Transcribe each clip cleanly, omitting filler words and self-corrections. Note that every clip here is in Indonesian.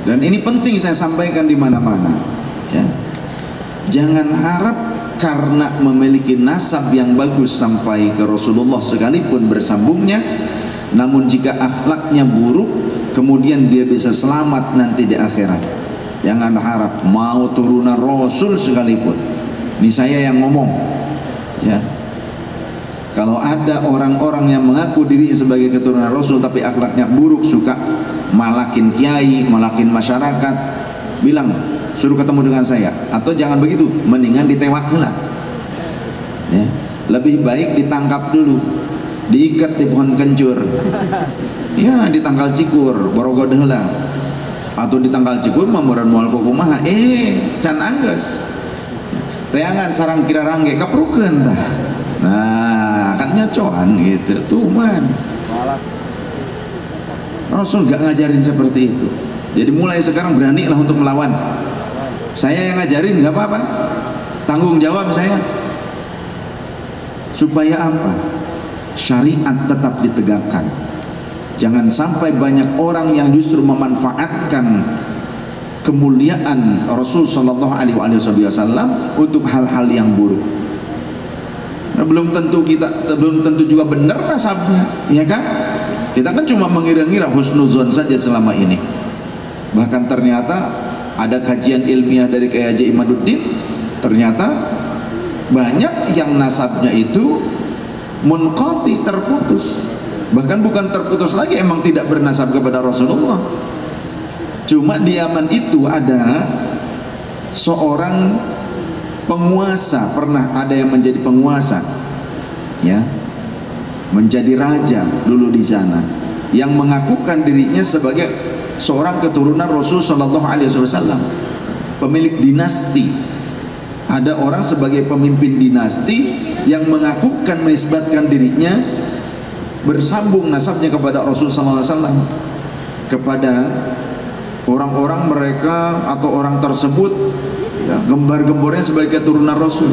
Dan ini penting saya sampaikan di mana-mana, ya. Jangan harap karena memiliki nasab yang bagus sampai ke Rasulullah sekalipun bersambungnya, namun jika akhlaknya buruk kemudian dia bisa selamat nanti di akhirat. Jangan harap mau turunan Rasul sekalipun. Ini saya yang ngomong, ya. Kalau ada orang-orang yang mengaku diri sebagai keturunan Rasul tapi akhlaknya buruk, suka malakin kiai, malakin masyarakat, bilang suruh ketemu dengan saya, atau jangan begitu, mendingan ditewak heula. Ya, lebih baik ditangkap dulu, diikat di pohon kencur, ya di tangkal cikur borogod heula, atau di tangkal cikur mamuran moal kumaha can anggeus teangan sarang kira rangge kaprukeun tah. Nah, kan nyocoan gitu tuh man. Rasul gak ngajarin seperti itu. Jadi mulai sekarang beranilah untuk melawan. Saya yang ngajarin gak apa-apa, tanggung jawab saya. Supaya apa? Syariat tetap ditegakkan. Jangan sampai banyak orang yang justru memanfaatkan kemuliaan Rasul Shallallahu Alaihi Wasallam untuk hal-hal yang buruk. Nah, belum tentu juga benar nasabnya, ya kan? Kita kan cuma mengira-ngira husnuzon saja selama ini. Bahkan ternyata ada kajian ilmiah dari Kyai Haji Imaduddin, ternyata banyak yang nasabnya itu munqati, terputus. Bahkan bukan terputus lagi, emang tidak bernasab kepada Rasulullah. Cuma di Yaman itu ada seorang penguasa, pernah ada yang menjadi penguasa, ya, menjadi raja dulu di sana, yang mengakukan dirinya sebagai seorang keturunan Rasul Shallallahu Alaihi Wasallam, pemilik dinasti. Ada orang sebagai pemimpin dinasti yang mengakukan, menisbatkan dirinya bersambung nasabnya kepada Rasul Sallallahu Alaihi Wasallam, kepada orang-orang mereka atau orang tersebut, ya, gembar-gembornya sebagai keturunan Rasul.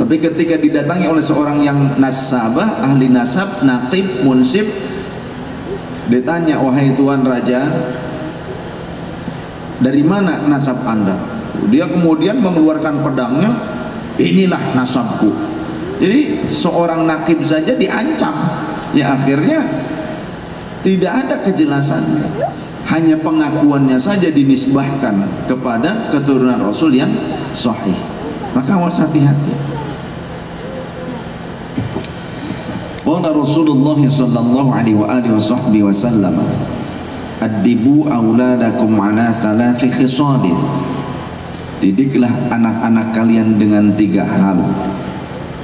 Tapi ketika didatangi oleh seorang yang nasabah, ahli nasab, naqib, munsib, ditanya, wahai tuan raja, dari mana nasab anda? Dia kemudian mengeluarkan pedangnya, inilah nasabku. Jadi seorang naqib saja diancam. Ya akhirnya tidak ada kejelasannya, hanya pengakuannya saja dinisbahkan kepada keturunan Rasul yang sahih. Maka awas hati-hati. Qala Rasulullah sallallahu alaihi wa alihi wasallam, addibu auladakum ala thalathi khisalin. Didiklah anak-anak kalian dengan 3 hal.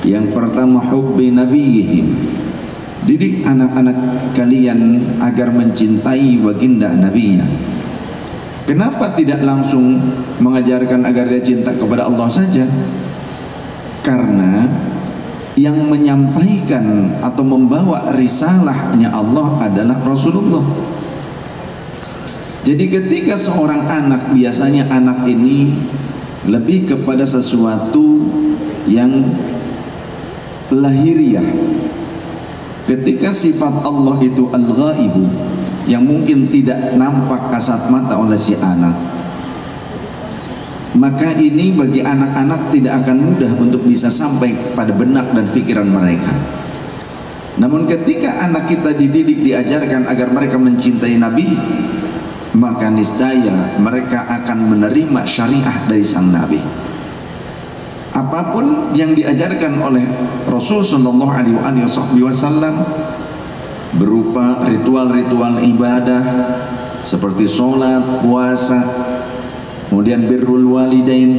Yang pertama, hubbi nabiyihim. Didik anak-anak kalian agar mencintai baginda nabinya. Kenapa tidak langsung mengajarkan agar dia cinta kepada Allah saja? Karena yang menyampaikan atau membawa risalahnya Allah adalah Rasulullah. Jadi ketika seorang anak, biasanya anak ini lebih kepada sesuatu yang lahiriah. Ketika sifat Allah itu al-ghaibu, yang mungkin tidak nampak kasat mata oleh si anak, maka ini bagi anak-anak tidak akan mudah untuk bisa sampai pada benak dan pikiran mereka. Namun ketika anak kita dididik, diajarkan agar mereka mencintai Nabi, maka niscaya mereka akan menerima syariah dari sang Nabi. Apapun yang diajarkan oleh Rasul Sallallahu Alaihi Wasallam berupa ritual-ritual ibadah seperti sholat, puasa, kemudian birrul walidain,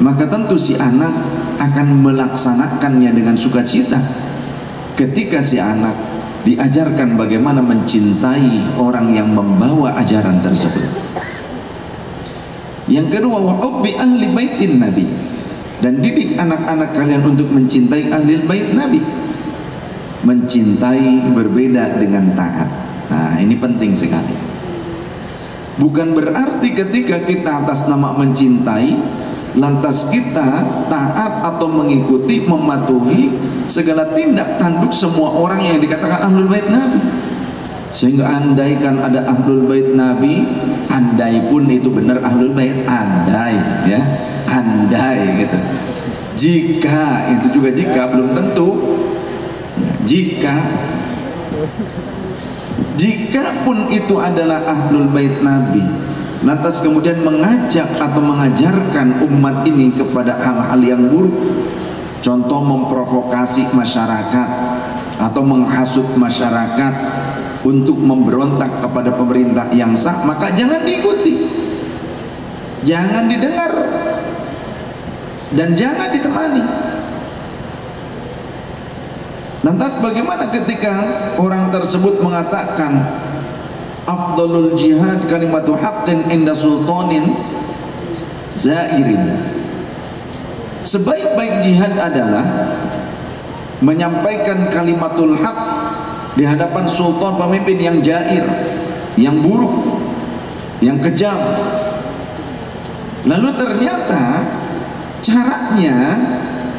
maka tentu si anak akan melaksanakannya dengan sukacita. Ketika si anak diajarkan bagaimana mencintai orang yang membawa ajaran tersebut. Yang kedua, wa hubbi ahli baitin nabi. Dan didik anak-anak kalian untuk mencintai ahli bait Nabi. Mencintai berbeda dengan taat. Nah, ini penting sekali. Bukan berarti ketika kita atas nama mencintai, lantas kita taat atau mengikuti, mematuhi segala tindak tanduk semua orang yang dikatakan ahlul bait Nabi. Sehingga andaikan ada ahlul bait Nabi, andai pun itu benar ahlul bait, andai ya, andai gitu. Jika itu juga jika belum tentu. Jika pun itu adalah ahlul bait Nabi, lantas kemudian mengajak atau mengajarkan umat ini kepada hal-hal yang buruk, contoh memprovokasi masyarakat atau menghasut masyarakat untuk memberontak kepada pemerintah yang sah, maka jangan diikuti, jangan didengar, dan jangan ditemani. Lantas bagaimana ketika orang tersebut mengatakan afdalul jihad kalimatu haqqin inda sultanin zairin, sebaik-baik jihad adalah menyampaikan kalimatul haq di hadapan sultan, pemimpin yang jair, yang buruk, yang kejam. Lalu ternyata caranya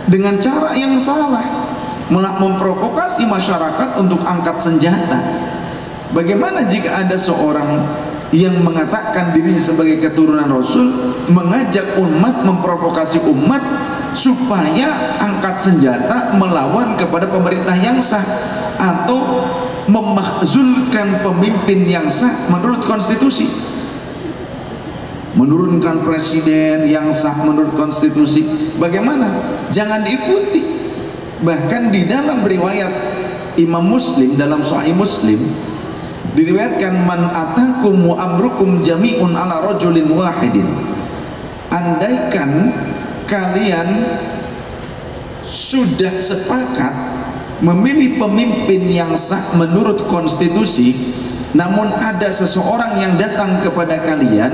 dengan cara yang salah, malah memprovokasi masyarakat untuk angkat senjata. Bagaimana jika ada seorang yang mengatakan dirinya sebagai keturunan Rasul, mengajak umat, memprovokasi umat supaya angkat senjata melawan kepada pemerintah yang sah, atau memakzulkan pemimpin yang sah menurut konstitusi, menurunkan presiden yang sah menurut konstitusi? Bagaimana? Jangan diikuti. Bahkan di dalam riwayat Imam Muslim, dalam Sahih Muslim diriwayatkan, man atakum wa amrukum jami'un ala rajulin wahidin, andaikan kalian sudah sepakat memilih pemimpin yang sah menurut konstitusi, namun ada seseorang yang datang kepada kalian,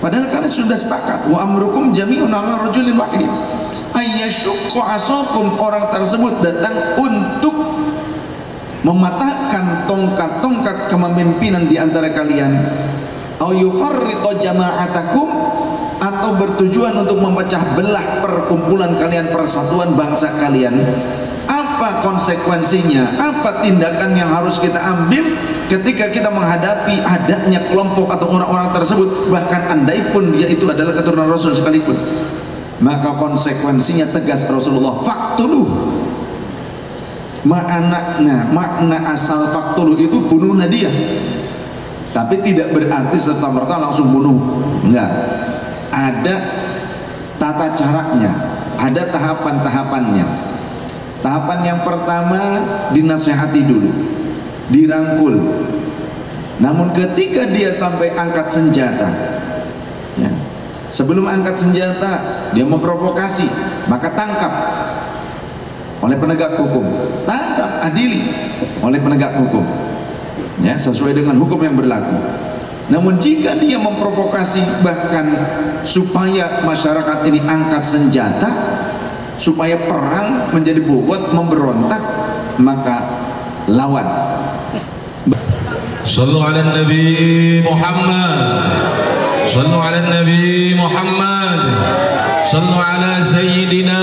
padahal kalian sudah sepakat, wa amrukum jami'un ala rajulin wahidin, ayyashukku asakum, orang tersebut datang untuk mematahkan tongkat-tongkat kepemimpinan di antara kalian, au yufarriqu jama'atakum, atau bertujuan untuk memecah belah perkumpulan kalian, persatuan bangsa kalian, apa konsekuensinya? Apa tindakan yang harus kita ambil ketika kita menghadapi adanya kelompok atau orang-orang tersebut, bahkan andai pun dia itu adalah keturunan Rasul sekalipun? Maka konsekuensinya tegas Rasulullah, faktuluh. Makna asal faktuluh itu bunuhlah dia, tapi tidak berarti serta-merta langsung bunuh, enggak. Ada tata caranya, ada tahapan-tahapannya. Tahapan yang pertama, dinasehati dulu, dirangkul. Namun ketika dia sampai angkat senjata, ya, sebelum angkat senjata dia memprovokasi, maka tangkap oleh penegak hukum, tangkap, adili oleh penegak hukum, ya, sesuai dengan hukum yang berlaku. Namun jika dia memprovokasi bahkan supaya masyarakat ini angkat senjata, supaya perang menjadi bobot, memberontak, maka lawan. Sallu ala Nabi Muhammad, sallu ala Nabi Muhammad, sallu ala Sayyidina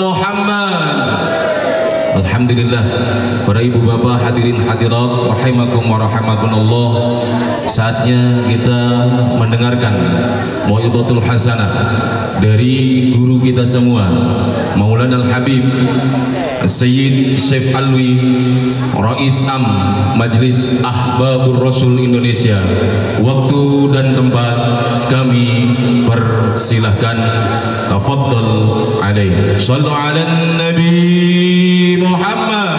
Muhammad. Alhamdulillah, para ibu bapak hadirin hadirat rahimakum wa rahimakumullah, saatnya kita mendengarkan mau'izatul hasanah dari guru kita semua, Maulana Al-Habib Sayyid Syekh Alwi, Rais Am Majlis Ahbabur Rasul Indonesia. Waktu dan tempat kami persilahkan, tafadhal alaihi. Shallu ala Nabi Muhammad.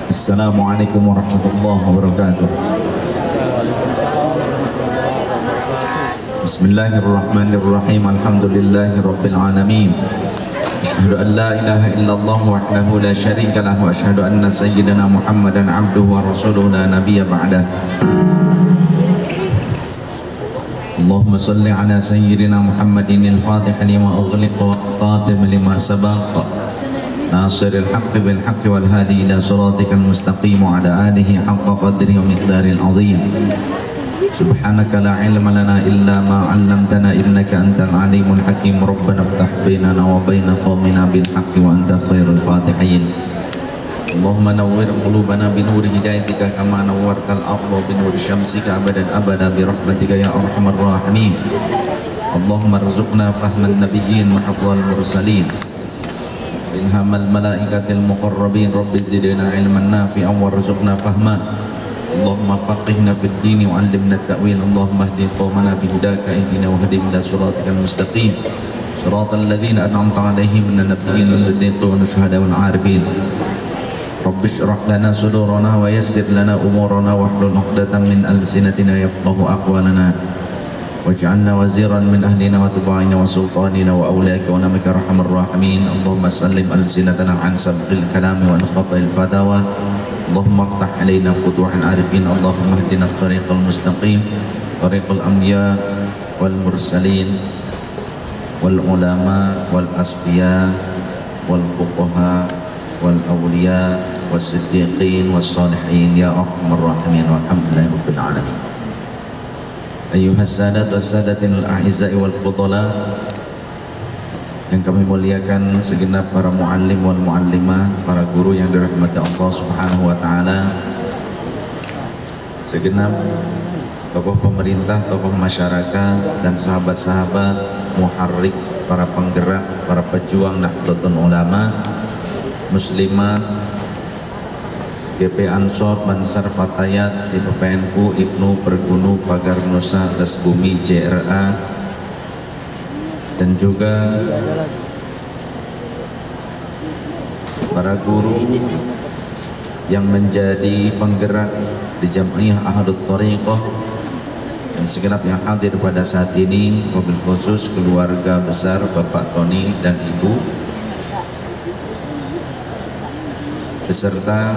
Assalamualaikum warahmatullahi wabarakatuh. Bismillahirrahmanirrahim. Alhamdulillahi rabbil alamin. Asyhadu an la ilaha illallah wahdahu la syarika lahu wa asyhadu anna sayyidina Muhammadan abduhu wa rasuluhu la nabiyya ba'dah. Allahumma salli ala sayyidina Muhammadin al-fatih lima ughliqa wa qatim lima sabaq nasiril haqqi bil haqqi wal hadi ila siratikal mustaqim wa ala alihi haqqa qadrihi wa miqdaril azim. Subhanaka la ilma lana illa ma 'allamtana innaka antal alimul hakim. Rabbana iftah bainana wa baina qaumina bil haqqi wa anta khairul fatihin. Allahumma nawwir qulubana bi nuri hidayatika kama nawwartal arda bi nuri syamsika abadan abada bi rahmatika ya arhamar rahimin. Allahumma rzuqna fahman nabiyyin wa hifdzal mursalin ilhamal malaikatil muqarrabin. Rabbi zidna ilman nafi'an warzuqna fahma. Allahumma faqihna fid din wa 'allimna at-ta'wil. Allahumma ihdi qaumana bihudaka ihdina wahdihim ila siratikal mustaqim siratal ladzina an'amta 'alaihim minan nabiyyin was-siddiqin wasyuhada'i wal 'arifin. Rabbi shrah lana sudurana wa yassir lana umurana wahlul 'uqdatam min alsinatina yafqahu aqwalana waj'alna waziran min ahlina wa tubaina wa sultanina wa awliyaka wa namika arhamar rahimin. Allahumma sallim alsinatana an sabqil kalami wa anqatil fadawa. Allahumma aftah alaina futuhal arifin. Allahumma hdina tariqal mustaqim tariqal anbiya wal mursalin wal ulama wal asfiya wal fuqaha wal awliya was siddiqin was salihin ya arhamar rahimin walhamdulillahi rabbil alamin. Ayyuhas sadat was sadatil a'izza'i wal fudala, yang kami muliakan segenap para muallim wal muallimah, para guru yang dirahmati Allah Subhanahu wa taala, segenap tokoh pemerintah, tokoh masyarakat dan sahabat-sahabat muharrik, para penggerak, para pejuang Nahdlatul Ulama, muslimat, GP Ansor, Bansar Fatayat, PNU, Ibnu, Pergunu, Pagar Nusa, Tes Bumi, JRA, dan juga para guru yang menjadi penggerak di Jamiah Ahadut Thariqah dan segenap yang hadir pada saat ini, mobil khusus keluarga besar Bapak Tony dan Ibu beserta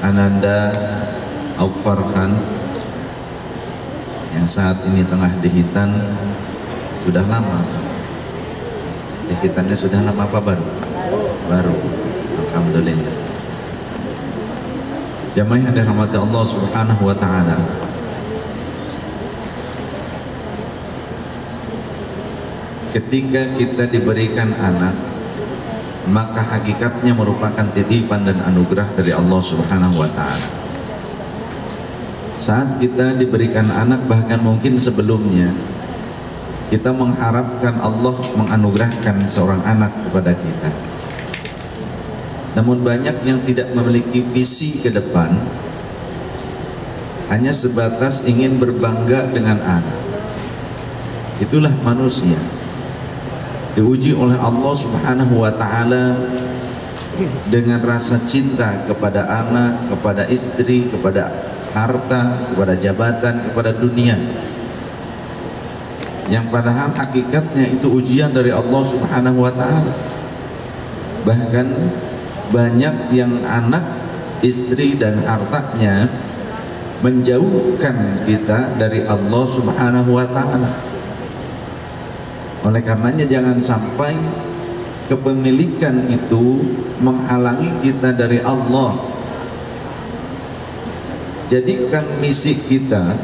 Ananda Aufarhan yang saat ini tengah dihitan. Sudah lama dihitannya, sudah lama apa baru? Baru, alhamdulillah. Jamaah yang dirahmati Allah Subhanahu wa taala, ketika kita diberikan anak, maka hakikatnya merupakan titipan dan anugerah dari Allah Subhanahu wa taala. Saat kita diberikan anak, bahkan mungkin sebelumnya, kita mengharapkan Allah menganugerahkan seorang anak kepada kita. Namun banyak yang tidak memiliki visi ke depan, hanya sebatas ingin berbangga dengan anak. Itulah manusia, diuji oleh Allah Subhanahu wa taala dengan rasa cinta kepada anak, kepada istri, kepada harta, kepada jabatan, kepada dunia, yang padahal hakikatnya itu ujian dari Allah Subhanahu wa taala. Bahkan banyak yang anak, istri dan hartanya menjauhkan kita dari Allah Subhanahu wa taala. Oleh karenanya jangan sampai kepemilikan itu menghalangi kita dari Allah. Jadikan misi kita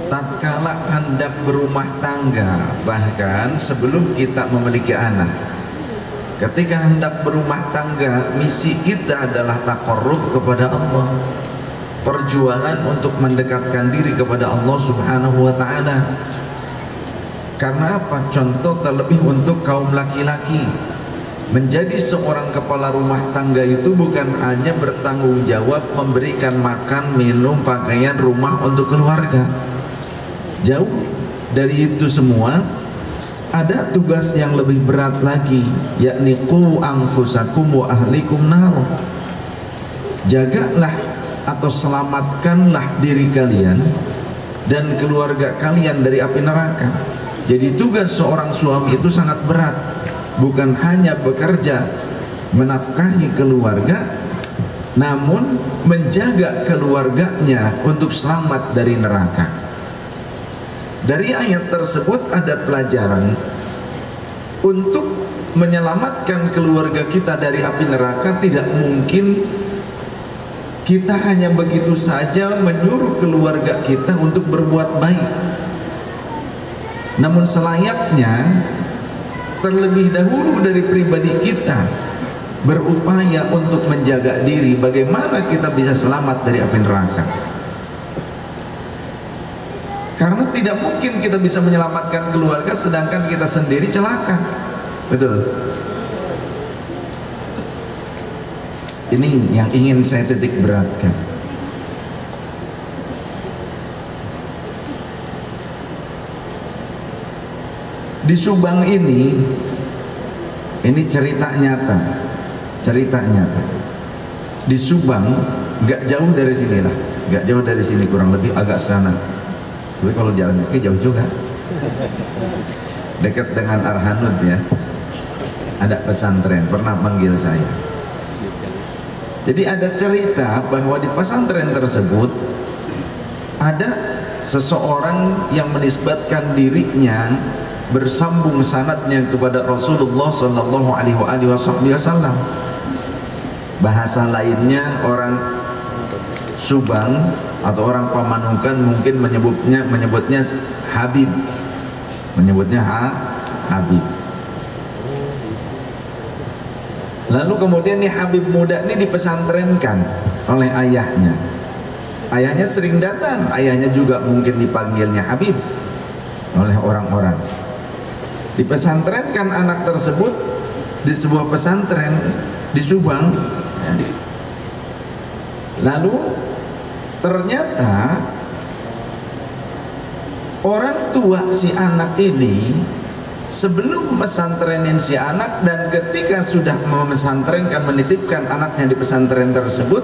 tatkala hendak berumah tangga, bahkan sebelum kita memiliki anak, ketika hendak berumah tangga, misi kita adalah taqarrub kepada Allah, perjuangan untuk mendekatkan diri kepada Allah Subhanahu wa taala. Karena apa? Contoh terlebih untuk kaum laki-laki, menjadi seorang kepala rumah tangga itu bukan hanya bertanggung jawab memberikan makan, minum, pakaian, rumah untuk keluarga. Jauh dari itu semua, ada tugas yang lebih berat lagi, yakni qu anfusakum wa ahlikum nar. Jagalah atau selamatkanlah diri kalian dan keluarga kalian dari api neraka. Jadi tugas seorang suami itu sangat berat, bukan hanya bekerja menafkahi keluarga, namun menjaga keluarganya untuk selamat dari neraka. Dari ayat tersebut ada pelajaran untuk menyelamatkan keluarga kita dari api neraka. Tidak mungkin kita hanya begitu saja menyuruh keluarga kita untuk berbuat baik, namun selayaknya terlebih dahulu dari pribadi kita berupaya untuk menjaga diri, bagaimana kita bisa selamat dari api neraka. Karena tidak mungkin kita bisa menyelamatkan keluarga sedangkan kita sendiri celaka. Betul. Ini yang ingin saya titik beratkan. Di Subang ini cerita nyata. Cerita nyata. Di Subang, gak jauh dari sini lah, gak jauh dari sini, kurang lebih agak sana. Tapi kalau jalan kaki jauh juga. Dekat dengan Arhanud ya. Ada pesantren pernah manggil saya. Jadi ada cerita bahwa di pesantren tersebut ada seseorang yang menisbatkan dirinya bersambung sanadnya kepada Rasulullah Sallallahu Alaihi Wasallam. Bahasa lainnya orang Subang atau orang Pamanukan mungkin menyebutnya Habib, menyebutnya Habib. Lalu kemudian nih Habib muda ini dipesantrenkan oleh ayahnya. Ayahnya sering datang, ayahnya juga mungkin dipanggilnya Habib oleh orang-orang. Dipesantrenkan anak tersebut di sebuah pesantren di Subang. Lalu ternyata orang tua si anak ini sebelum mesantrenin si anak dan ketika sudah memesantrenkan, menitipkan anaknya di pesantren tersebut,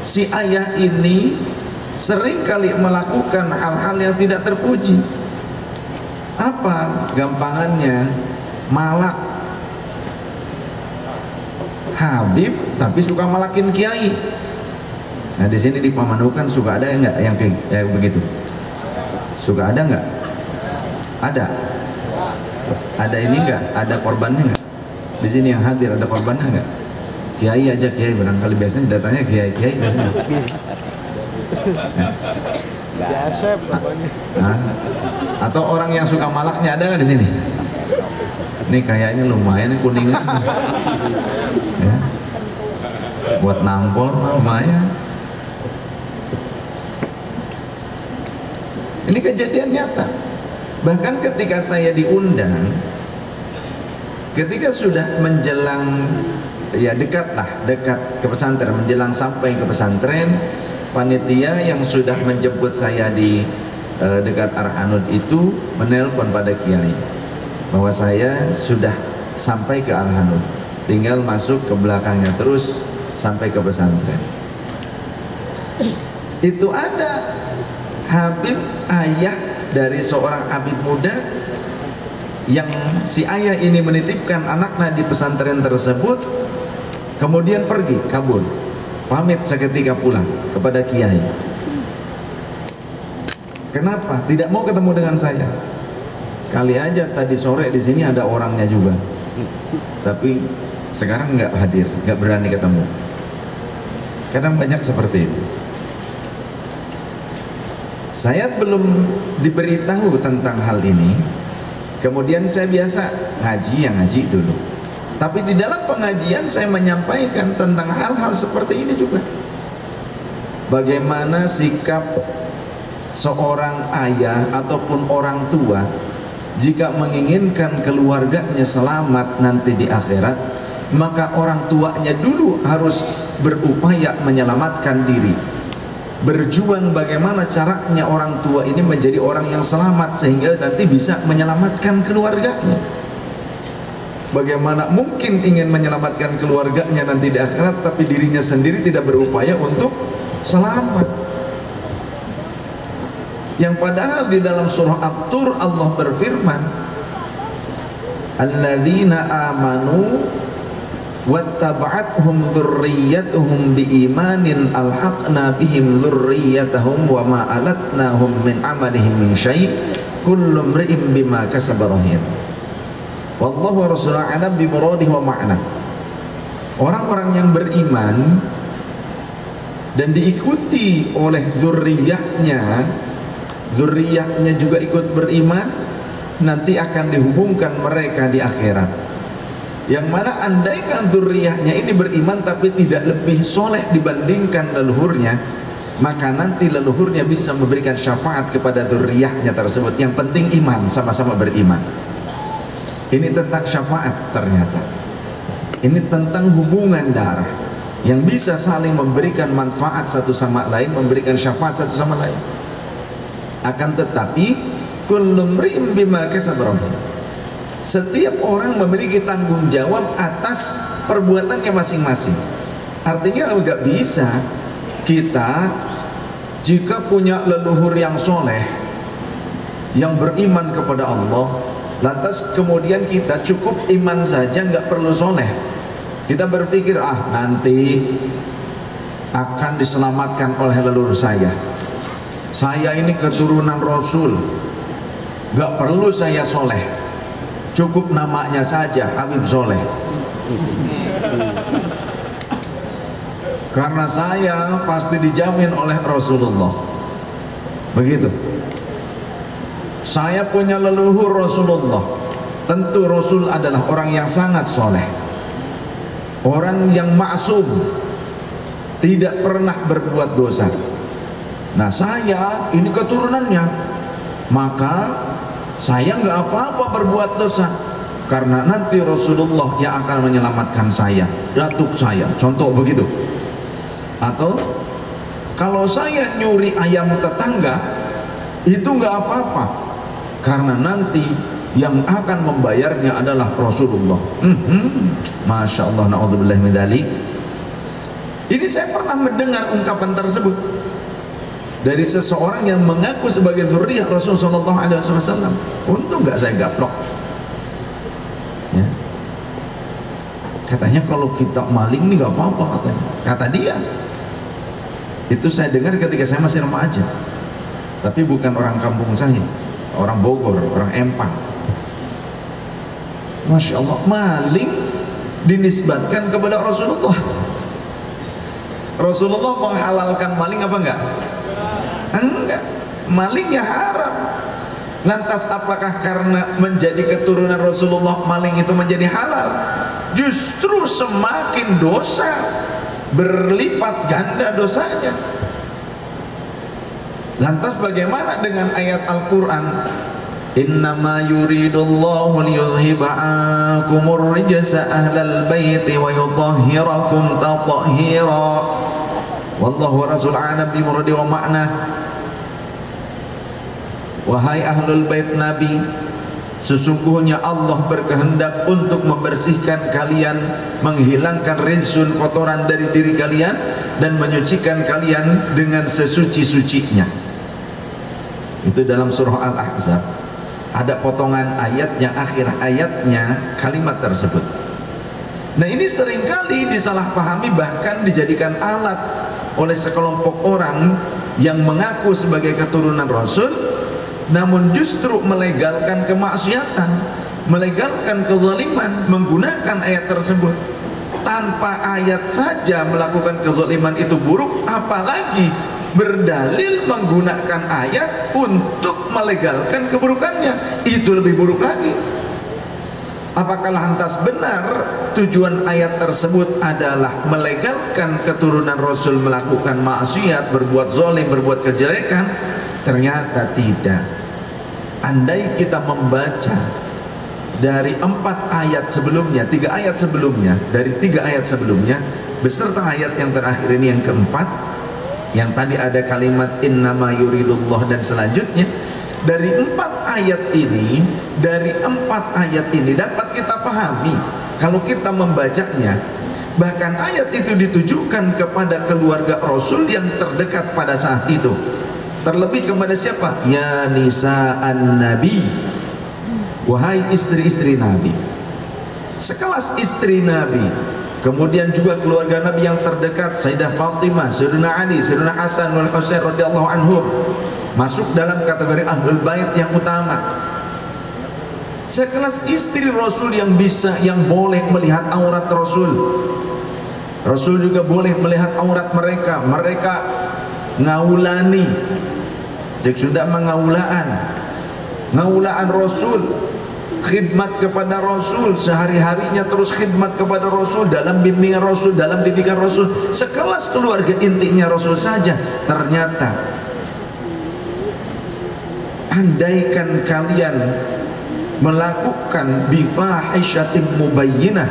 si ayah ini seringkali melakukan hal-hal yang tidak terpuji. Apa gampangannya? Malak. Habib tapi suka malakin kiai. Nah di sini di Pamanukan suka ada enggak yang kayak begitu? Suka ada enggak? Ada. Ada ini enggak? Ada korbannya enggak? Di sini yang hadir ada korbannya enggak? Kiai aja, kiai barangkali biasanya datangnya kiai biasanya. Biasa pokoknya. Atau orang yang suka malaknya ada nggak di sini? Ini kayaknya lumayan, ini kuningnya. Ya. Buat nampol lumayan. Ini kejadian nyata. Bahkan ketika saya diundang, ketika sudah menjelang ya dekat ke pesantren, menjelang sampai ke pesantren, panitia yang sudah menjemput saya di dekat Arhanud itu menelpon pada kiai bahwa saya sudah sampai ke Arhanud, tinggal masuk ke belakangnya terus sampai ke pesantren. Itu ada Habib, ayah dari seorang Habib muda, yang si ayah ini menitipkan anaknya di pesantren tersebut, kemudian pergi kabur, pamit seketika pulang kepada kiai. Kenapa? Tidak mau ketemu dengan saya. Kali aja tadi sore di sini ada orangnya juga, tapi sekarang nggak hadir, nggak berani ketemu. Kadang banyak seperti itu. Saya belum diberitahu tentang hal ini. Kemudian saya biasa ngaji dulu. Tapi di dalam pengajian saya menyampaikan tentang hal-hal seperti ini juga. Bagaimana sikap seorang ayah ataupun orang tua jika menginginkan keluarganya selamat nanti di akhirat, maka orang tuanya dulu harus berupaya menyelamatkan diri. berjuang bagaimana caranya orang tua ini menjadi orang yang selamat sehingga nanti bisa menyelamatkan keluarganya. Bagaimana mungkin ingin menyelamatkan keluarganya nanti di akhirat tapi dirinya sendiri tidak berupaya untuk selamat. Yang padahal di dalam surah At-Tur Allah berfirman, alladzina amanu wattaba'athum dzurriyyatuhum biimanin alhaqna bihim dzurriyyatahum wa ma alatnahum min amalihim min syai' kullu imri'in bima kasaba rahin wallahu wa rasuluhu a'lam bi muradihi wa ma'na. Orang-orang yang beriman dan diikuti oleh zurriyahnya juga ikut beriman, nanti akan dihubungkan mereka di akhirat. Yang mana andaikan zurriyahnya ini beriman tapi tidak lebih soleh dibandingkan leluhurnya, maka nanti leluhurnya bisa memberikan syafaat kepada zurriyahnya tersebut. Yang penting iman, sama-sama beriman. Ini tentang syafaat ternyata. Ini tentang hubungan darah yang bisa saling memberikan manfaat satu sama lain, memberikan syafaat satu sama lain. Akan tetapi kullu imri'in bima kasaba rahin. Setiap orang memiliki tanggung jawab atas perbuatannya masing-masing. Artinya enggak bisa kita jika punya leluhur yang soleh, yang beriman kepada Allah, lantas kemudian kita cukup iman saja, nggak perlu soleh. Kita berpikir nanti akan diselamatkan oleh leluhur saya ini keturunan Rasul, nggak perlu saya soleh, cukup namanya saja Habib Soleh. Karena saya pasti dijamin oleh Rasulullah. Begitu. Saya punya leluhur Rasulullah. Tentu Rasul adalah orang yang sangat soleh, orang yang maksum, tidak pernah berbuat dosa. Nah saya ini keturunannya, maka saya nggak apa-apa berbuat dosa, karena nanti Rasulullah yang akan menyelamatkan saya, datuk saya, contoh begitu. Atau kalau saya nyuri ayam tetangga, itu nggak apa-apa, karena nanti yang akan membayarnya adalah Rasulullah. Masya Allah, na'udzubillah min dzalik. Ini saya pernah mendengar ungkapan tersebut dari seseorang yang mengaku sebagai zuriyah Rasulullah SAW. Untung nggak saya gaplok. Ya. Katanya kalau kita maling nih nggak apa-apa katanya. Kata dia. Itu saya dengar ketika saya masih remaja. Tapi bukan orang kampung saya, orang Bogor, orang Empang. Masya Allah, maling dinisbatkan kepada Rasulullah. Rasulullah menghalalkan maling apa enggak? Enggak, malingnya haram. Lantas apakah karena menjadi keturunan Rasulullah maling itu menjadi halal? Justru semakin dosa, berlipat ganda dosanya. Lantas bagaimana dengan ayat Al-Quran? Innama yuridullahu liyudhiba ankumur rijsa ahlal baiti wa yutahhirakum tatahhira wallahu wa rasul a'lam bi muradi wa ma'na. Wahai ahlul bait Nabi, sesungguhnya Allah berkehendak untuk membersihkan kalian, menghilangkan rizun kotoran dari diri kalian, dan menyucikan kalian dengan sesuci-sucinya. Itu dalam surah Al-Ahzab. Ada potongan ayatnya, akhir ayatnya kalimat tersebut. Nah ini seringkali disalahpahami, bahkan dijadikan alat oleh sekelompok orang yang mengaku sebagai keturunan Rasul, namun justru melegalkan kemaksiatan, melegalkan kezaliman menggunakan ayat tersebut. Tanpa ayat saja melakukan kezaliman itu buruk, apalagi berdalil menggunakan ayat untuk melegalkan keburukannya, itu lebih buruk lagi. Apakah lantas benar tujuan ayat tersebut adalah melegalkan keturunan Rasul melakukan maksiat, berbuat zalim, berbuat kejelekan? Ternyata tidak. Andai kita membaca dari 4 ayat sebelumnya, 3 ayat sebelumnya, dari 3 ayat sebelumnya beserta ayat yang terakhir ini yang keempat, yang tadi ada kalimat innama yuridullah dan selanjutnya. Dari 4 ayat ini, dapat kita pahami kalau kita membacanya. Bahkan ayat itu ditujukan kepada keluarga Rasul yang terdekat pada saat itu. Terlebih kepada siapa? Ya nisa'an Nabi, wahai istri-istri Nabi. Sekelas istri Nabi, kemudian juga keluarga Nabi yang terdekat, Sayyidah Fatimah, Sayyidina Ali, Sayyidina Hasan wal Husain radhiyallahu anhum, masuk dalam kategori ahlul bait yang utama. Sekelas istri Rasul yang boleh melihat aurat Rasul. Rasul juga boleh melihat aurat mereka. Mereka ngaulani, cek sudah ngaulaan Rasul, khidmat kepada Rasul, sehari-harinya terus khidmat kepada Rasul, dalam bimbingan Rasul, dalam didikan Rasul. Sekelas keluarga intinya Rasul saja. Ternyata andaikan kalian melakukan bifahisyatin mubayyinah,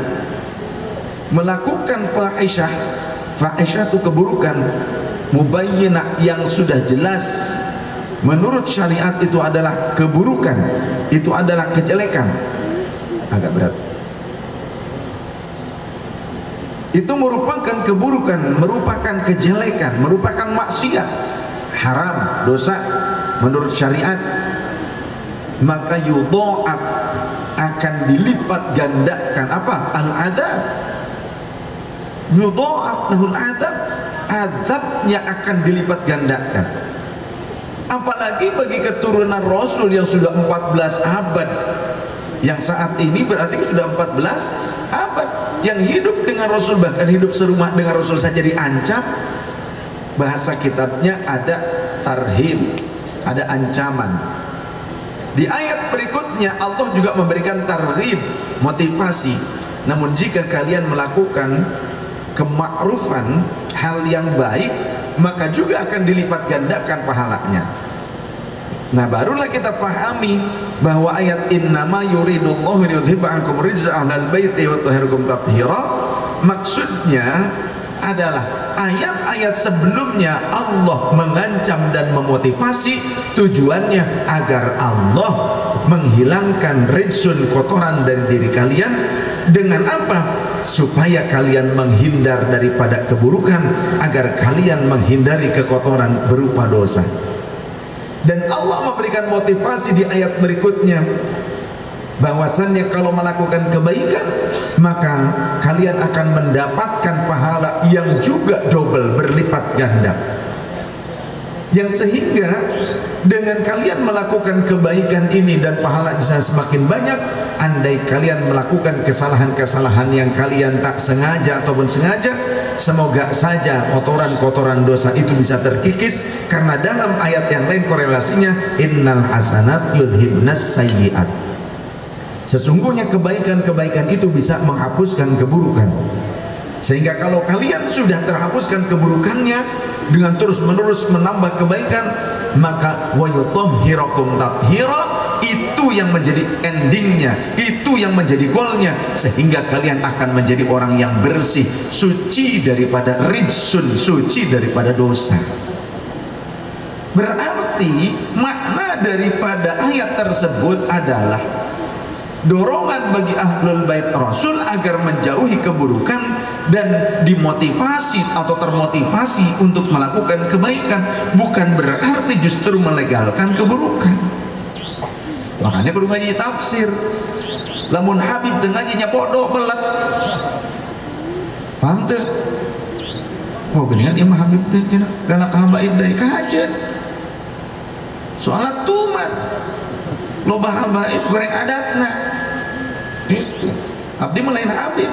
melakukan fahisyah itu keburukan, mubayyinah yang sudah jelas menurut syariat itu adalah keburukan, itu adalah kejelekan. Agak berat. Itu merupakan keburukan, merupakan kejelekan, merupakan maksiat, haram, dosa menurut syariat. Maka yudha'af, akan dilipat gandakan apa? Al-adab. Yudha'af lahul adab, azabnya akan dilipat gandakan. Apalagi bagi keturunan Rasul yang sudah 14 abad, yang saat ini berarti sudah 14 abad, yang hidup dengan Rasul, bahkan hidup serumah dengan Rasul saja diancam. Bahasa kitabnya ada tarhib, ada ancaman. Di ayat berikutnya Allah juga memberikan targhib, motivasi. Namun jika kalian melakukan kemakrufan, hal yang baik, maka juga akan dilipat gandakan pahalanya. Nah, barulah kita pahami bahwa ayat innama yuridullahu liyudhiba ankum rijza ahlal baiti wa tahhirakum tathira, maksudnya adalah ayat-ayat sebelumnya Allah mengancam dan memotivasi, tujuannya agar Allah menghilangkan rijsun, kotoran dari diri kalian. Dengan apa? Supaya kalian menghindar daripada keburukan, agar kalian menghindari kekotoran berupa dosa. Dan Allah memberikan motivasi di ayat berikutnya bahwasannya kalau melakukan kebaikan maka kalian akan mendapatkan pahala yang juga double, berlipat ganda. Yang sehingga dengan kalian melakukan kebaikan ini dan pahala bisa semakin banyak, andai kalian melakukan kesalahan-kesalahan yang kalian tak sengaja ataupun sengaja, semoga saja kotoran-kotoran dosa itu bisa terkikis, karena dalam ayat yang lain korelasinya innal hasanat yudhibnas sayyiat. Sesungguhnya kebaikan-kebaikan itu bisa menghapuskan keburukan. Sehingga kalau kalian sudah terhapuskan keburukannya dengan terus-menerus menambah kebaikan, maka wa yutahhirakum tathira, itu yang menjadi endingnya, itu yang menjadi goalnya, sehingga kalian akan menjadi orang yang bersih, suci daripada rijsun, suci daripada dosa. Berarti makna daripada ayat tersebut adalah dorongan bagi ahlul bait Rasul agar menjauhi keburukan dan dimotivasi atau termotivasi untuk melakukan kebaikan, bukan berarti justru melegalkan keburukan. Makanya kudu ngaji tafsir. Lamun Habib teu ngajinya bodoh belat. Paham teu? Oh geuningan Imam Habib teh cenah galak habaib deui kahajeun. Soalat tuman. Loba habaib goreng adatna. Gitu. Abdi mah lain Habib.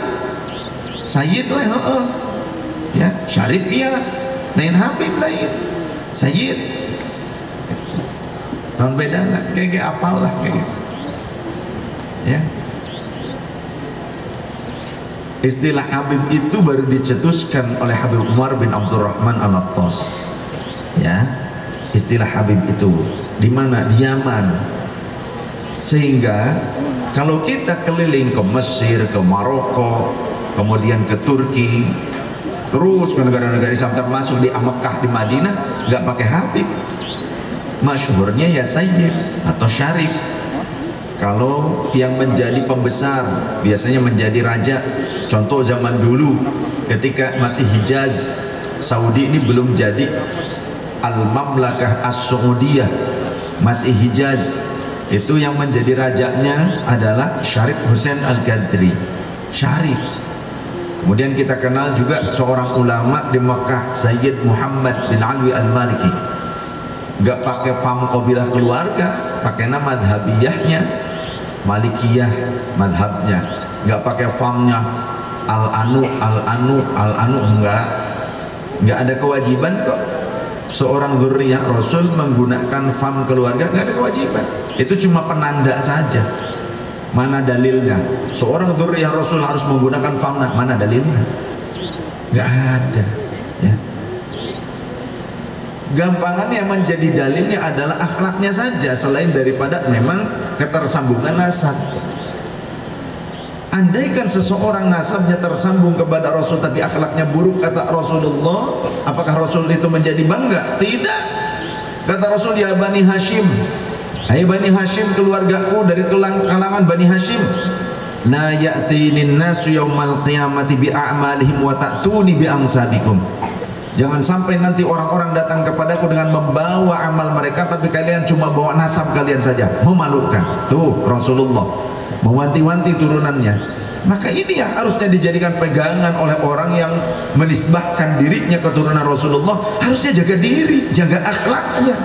Sayyid we heueuh. Ya, Syarif ya, lain Habib lain. Sayyid. Non bedana, kayak apal lah kayak gitu. Ya. Istilah Habib itu baru dicetuskan oleh Habib Umar bin Abdurrahman Al-Attas. Ya. Istilah Habib itu di mana? Di Yaman. Sehingga kalau kita keliling ke Mesir, ke Maroko, kemudian ke Turki, terus ke negara-negara Islam termasuk di Mekah, di Madinah nggak pakai Habib. Masyhurnya ya Sayyid atau Syarif. Kalau yang menjadi pembesar biasanya menjadi raja. Contoh zaman dulu ketika masih Hijaz, Saudi ini belum jadi Al-Mamlakah As-Saudiyah, masih Hijaz, itu yang menjadi rajanya adalah Syarif Hussein Al-Qadri, Syarif. Kemudian kita kenal juga seorang ulama di Mekah, Sayyid Muhammad bin Alwi Al-Maliki, gak pakai fam qabilah keluarga, pakai nama madhabiyahnya Malikiyah madhabnya, gak pakai famnya Al-Anu, Al-Anu, Al-Anu, enggak ada kewajiban kok seorang dzurriyyah Rasul menggunakan fam keluarga, enggak ada kewajiban, itu cuma penanda saja. Mana dalilnya seorang dzurriyyah Rasul harus menggunakan famna? Mana dalilnya? Enggak ada ya. Gampangan yang menjadi dalilnya adalah akhlaknya saja, selain daripada memang ketersambungan nasab. Andaikan seseorang nasabnya tersambung kepada Rasul tapi akhlaknya buruk, kata Rasulullah, apakah Rasul itu menjadi bangga? Tidak. Kata Rasul, ya Bani Hashim, hai Bani Hashim, keluargaku dari kalangan Bani Hashim, la ya'tinin nasu yaumal qiyamati bi'a'malihim wa ta'tuni bi'angsabikum. Jangan sampai nanti orang-orang datang kepadaku dengan membawa amal mereka, tapi kalian cuma bawa nasab kalian saja. Memalukan. Tuh Rasulullah mewanti-wanti turunannya. Maka ini yang harusnya dijadikan pegangan oleh orang yang menisbahkan dirinya ke turunan Rasulullah. Harusnya jaga diri, jaga akhlaknya.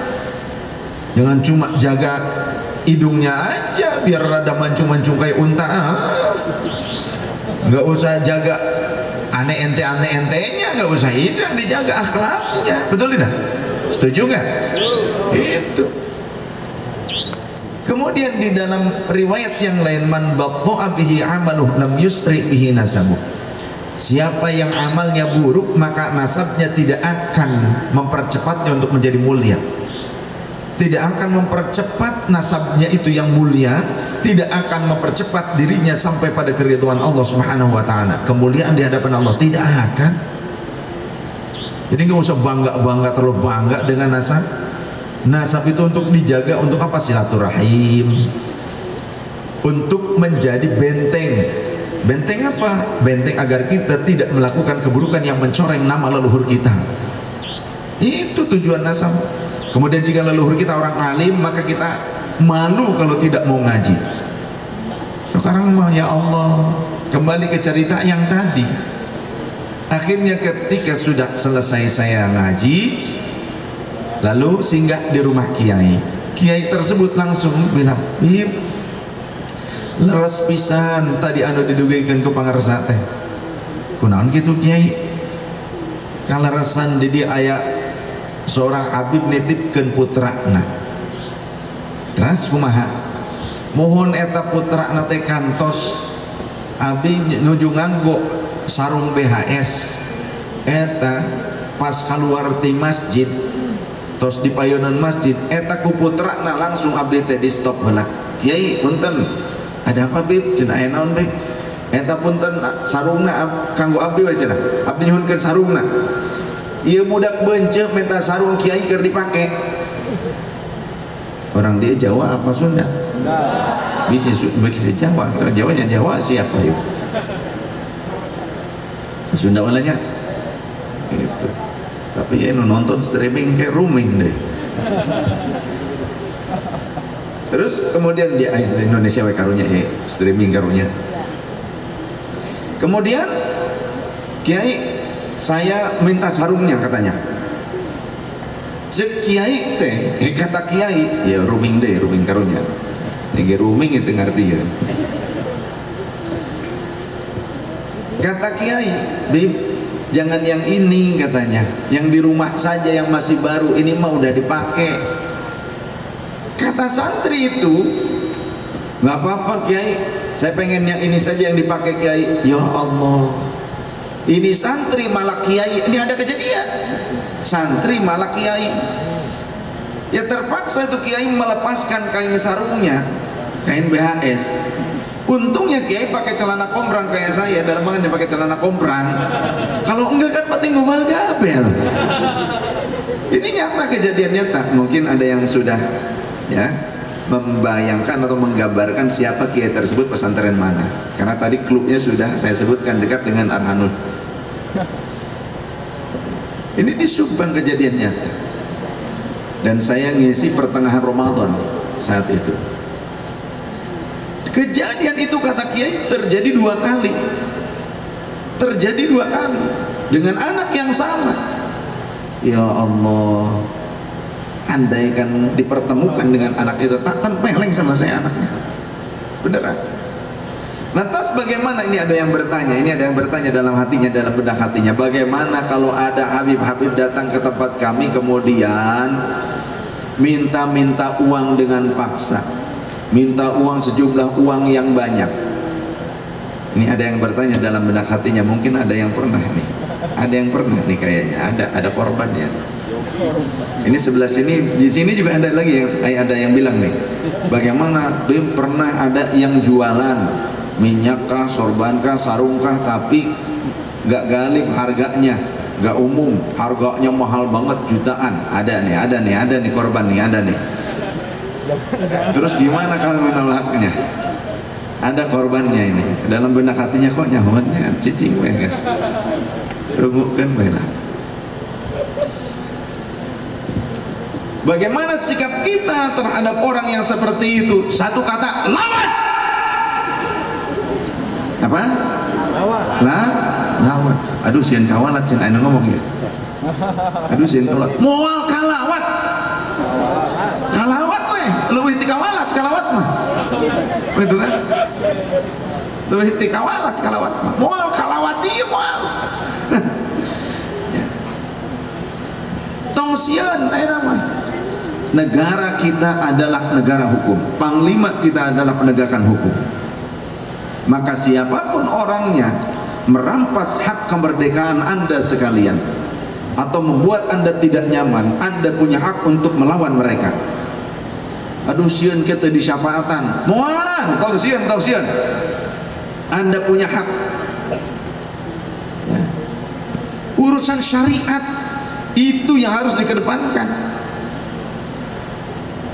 Jangan cuma jaga hidungnya aja biar rada mancung-mancung kayak unta. Nggak usah jaga aneh entenya, nggak usah, itu yang dijaga akhlaknya. Betul tidak? Setuju nggak? Itu. Kemudian di dalam riwayat yang lain, man batta'a bihi amaluh lam yusri bihi nasabuh. Siapa yang amalnya buruk maka nasabnya tidak akan mempercepatnya untuk menjadi mulia. Tidak akan mempercepat nasabnya itu yang mulia, tidak akan mempercepat dirinya sampai pada keridhaan Allah Subhanahu wa taala. Kemuliaan di hadapan Allah tidak akan. Jadi nggak usah bangga terlalu bangga dengan nasab. Nasab itu untuk dijaga, untuk apa? Silaturahim, untuk menjadi benteng. Benteng apa? Benteng agar kita tidak melakukan keburukan yang mencoreng nama leluhur kita. Itu tujuan nasab. Kemudian jika leluhur kita orang alim, maka kita malu kalau tidak mau ngaji. Sekarang mah ya Allah, kembali ke cerita yang tadi. Akhirnya ketika sudah selesai saya ngaji, lalu singgah di rumah kiai. Kiai tersebut langsung bilang, "Bib, leres pisan tadi anu didugekeun ku pangarsa teh." Kunaon kitu kiai? Kaleresan di dia aya seorang Habib nitipkeun putrana. Terus kumaha? Mohon eta putrana teh kantos abi nuju nganggo sarung BHS. Eta pas keluar ti masjid, tos di payunan masjid, eta ku putrana langsung abdi teh di stop heula. Kiai punten, ada apa Bib? Cenah aya naon Bib? Eta punten sarungna kanggo abdi we cenah. Abdi nyuhunkeun sarungna. Ieu budak beunceuk minta sarung kiai keur dipake. Orang dia Jawa apa Sunda? Bisa Jawa. Jawanya Jawa siapa yuk? Sunda walanya. Gitu. Tapi ya nonton streaming kayak rooming deh. Terus kemudian dia Indonesia we karunya ya, streaming karunya. Kemudian kiai, saya minta sarungnya katanya. Cek kiai teh, kata kiai, ya rooming deh, rooming karunya. Ini rooming itu ngerti ya. Kata kiai, Bib, jangan yang ini katanya, yang di rumah saja yang masih baru, ini mah udah dipakai. Kata santri itu, nggak apa-apa kiai, saya pengen yang ini saja yang dipakai kiai. Ya Allah, ini santri malah kiai, ini ada kejadian. Santri malah kiai. Ya terpaksa itu kiai melepaskan kain sarungnya, kain BHS. Untungnya kiai pakai celana komprang kayak saya, dalam makanya pakai celana komprang. Kalau enggak kan pati ngobal gabel. Ini nyata, kejadian nyata. Mungkin ada yang sudah ya membayangkan atau menggambarkan siapa kiai tersebut, pesantren mana. Karena tadi klubnya sudah saya sebutkan, dekat dengan Arhanus. Ini di Subang kejadian nyata. Dan saya ngisi pertengahan Ramadan saat itu. Kejadian itu kata kiai terjadi 2 kali. Terjadi 2 kali dengan anak yang sama. Ya Allah, andaikan dipertemukan dengan anak itu, tak tempeleng sama saya anaknya. Beneran. Lantas bagaimana, ini ada yang bertanya dalam hatinya, dalam benak hatinya, bagaimana kalau ada Habib-habib datang ke tempat kami kemudian minta-minta uang dengan paksa, minta uang sejumlah uang yang banyak. Ini ada yang bertanya dalam benak hatinya, mungkin ada yang pernah nih, kayaknya ada korbannya. Ini sebelah sini, di sini juga ada lagi ada yang bilang nih, bagaimana Bim pernah ada yang jualan minyakkah, sorbankah, sarungkah, tapi nggak galib harganya, nggak umum, harganya mahal banget, jutaan. Ada nih korban nih, ada nih. Terus gimana kalau menolaknya? Ada korbannya ini. Dalam benak hatinya kok nyamannya cicing weh guys. Rungukkan weh lah. Bagaimana sikap kita terhadap orang yang seperti itu? Satu kata, lawan. Apa? Lawan. Aduh sian kawalat sian anu ngomong ya. Aduh sian kawalat. Moal kalawat. Kalawat weh, leuwih ti kalawat mah. Betul kan? Leuwih ti kalawat mah. Moal kalawat ieu moal. Tong sieun ayeuna mah. Negara kita adalah negara hukum. Panglima kita adalah penegakan hukum. Maka siapapun orangnya merampas hak kemerdekaan Anda sekalian atau membuat Anda tidak nyaman, Anda punya hak untuk melawan mereka. Aduh sieun kita di syafaatan moal tong sieun Anda punya hak ya. Urusan syariat itu yang harus dikedepankan.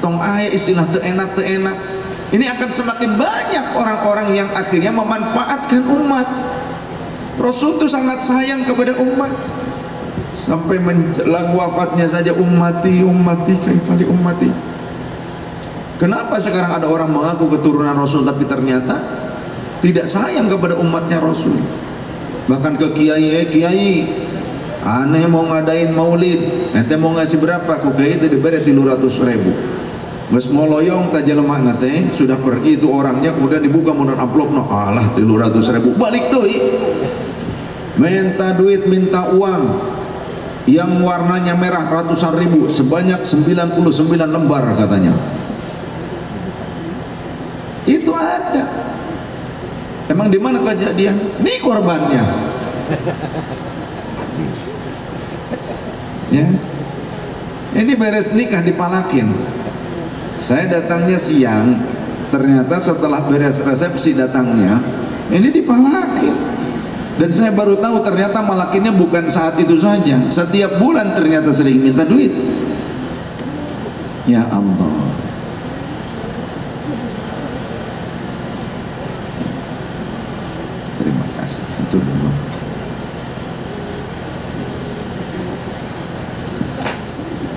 Tong aya istilah teu enak. Ini akan semakin banyak orang-orang yang akhirnya memanfaatkan umat. Rasul itu sangat sayang kepada umat. Sampai menjelang wafatnya saja, ummati kaifali ummati. Kenapa sekarang ada orang mengaku keturunan Rasul tapi ternyata tidak sayang kepada umatnya Rasul? Bahkan ke kiai, aneh mau ngadain maulid, ente mau ngasih berapa? Ku kiai itu diberi 300.000. Mas moloyong tajelema nate sudah pergi itu orangnya, kemudian dibuka modal amplop, noh alah 300.000 balik deui. Minta duit, minta uang yang warnanya merah ratusan ribu sebanyak 99 lembar katanya. Itu ada. Emang di mana kejadian? Ini korbannya. Ya. Ini beres nikah dipalakin. Saya datangnya siang, ternyata setelah beres resepsi datangnya, ini dipalakin. Dan saya baru tahu ternyata malakinnya bukan saat itu saja, setiap bulan ternyata sering minta duit. Ya Allah. Terima kasih. Itu dulu.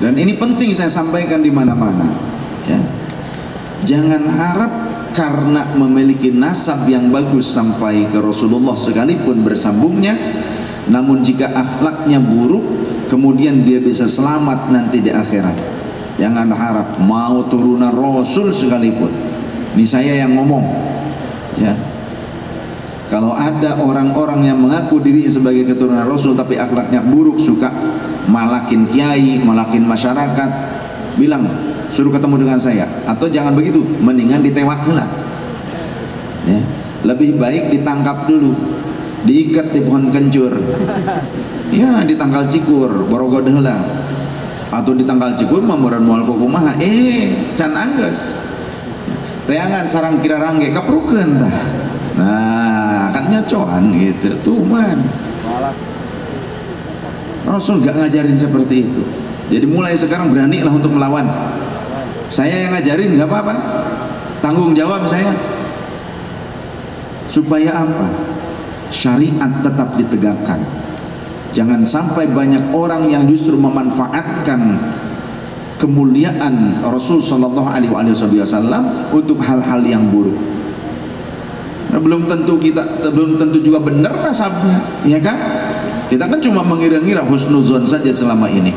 Dan ini penting saya sampaikan di mana-mana. Ya. Jangan harap karena memiliki nasab yang bagus sampai ke Rasulullah sekalipun bersambungnya, namun jika akhlaknya buruk kemudian dia bisa selamat nanti di akhirat. Jangan harap mau turunan Rasul sekalipun. Ini saya yang ngomong ya. Kalau ada orang-orang yang mengaku diri sebagai keturunan Rasul tapi akhlaknya buruk, suka malakin kiai, malakin masyarakat, bilang suruh ketemu dengan saya, atau jangan begitu, mendingan ditewak heula. Ya, lebih baik ditangkap dulu, diikat di pohon kencur, ya ditangkal cikur, borogod heula, atau ditangkal cikur mamuran moal kumaha, can anggeus. teangan sarang kira rangge kaprukeun tah. Nah, kan nyocoan gitu. Tuh man. Rasul gak ngajarin seperti itu. Jadi mulai sekarang beranilah untuk melawan. Saya yang ngajarin gak apa-apa. Tanggung jawab saya. Supaya apa? Syariat tetap ditegakkan. Jangan sampai banyak orang yang justru memanfaatkan kemuliaan Rasul Shallallahu Alaihi Wasallam untuk hal-hal yang buruk. Nah, belum tentu juga benar nasabnya, ya kan? Kita kan cuma mengira-ngira husnuzon saja selama ini.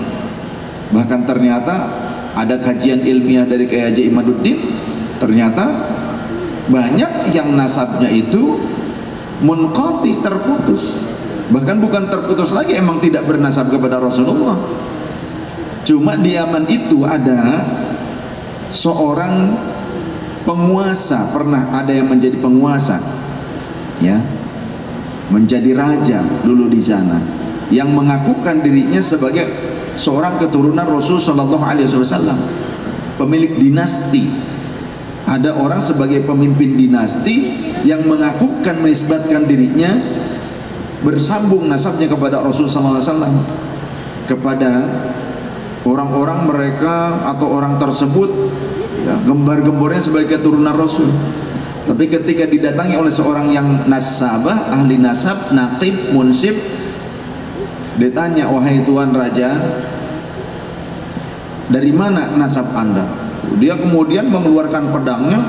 Bahkan ternyata ada kajian ilmiah dari Kyai Haji Imaduddin, ternyata banyak yang nasabnya itu munqati, terputus. Bahkan bukan terputus lagi, emang tidak bernasab kepada Rasulullah. Cuma di Yaman itu ada seorang penguasa, pernah ada yang menjadi penguasa, ya, menjadi raja dulu di sana, yang mengakukan dirinya sebagai seorang keturunan Rasul Shallallahu Alaihi Wasallam, pemilik dinasti. Ada orang sebagai pemimpin dinasti yang mengakukan, menisbatkan dirinya bersambung nasabnya kepada Rasul Sallallahu Alaihi Wasallam, kepada orang-orang mereka atau orang tersebut, ya, gembar-gembornya sebagai keturunan Rasul. Tapi ketika didatangi oleh seorang yang nasabah, ahli nasab, naqib, munsib, ditanya, wahai tuan raja, dari mana nasab anda? Dia kemudian mengeluarkan pedangnya,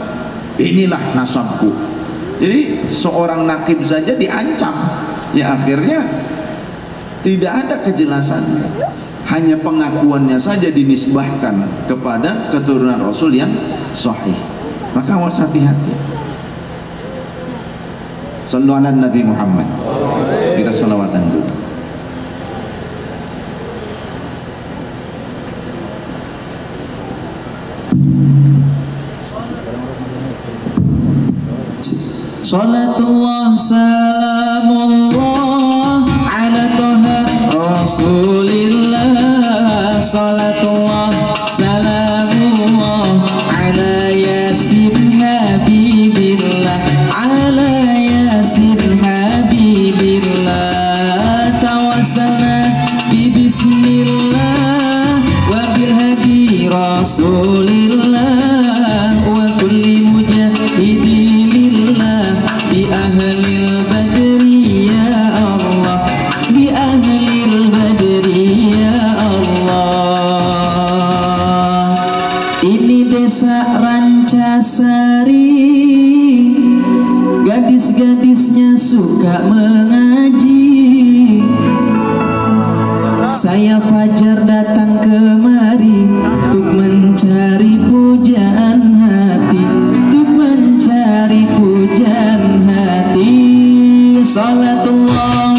inilah nasabku. Jadi seorang naqib saja diancam. Ya akhirnya tidak ada kejelasannya, hanya pengakuannya saja dinisbahkan kepada keturunan Rasul yang sahih. Maka awas hati-hati. Sallu ala Nabi Muhammad. Kita salawatan dulu. Salatullah salamullah ala toha Rasulillah. Salatullah salamullah ala yasin habibillah, ala yasin habibillah. Tawassalna bi bismillah wa bil hadi Rasulillah wa kulli mujahidin bi ahlil badri ya Allah, bi ahlil badri ya Allah. Ini desa Rancasari, gadis-gadisnya suka mengaji. Saya Fajar datang kemari untuk mencari pujaan hati, untuk mencari pujaan hati. Salatullah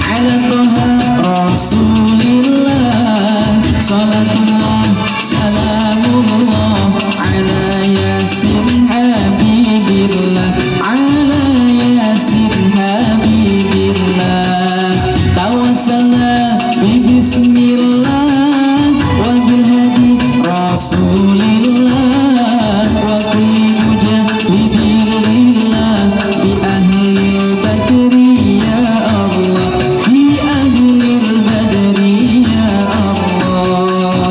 ala toha Rasulillah. Salatullah salamullah ala yasin habibillah, ala yasin habibillah. Tawassalna bi bismillah wa bil hadi Rasulillah wa kulli mujahidillah bi ahlil badri ya Allah, bi ahlil badri ya Allah.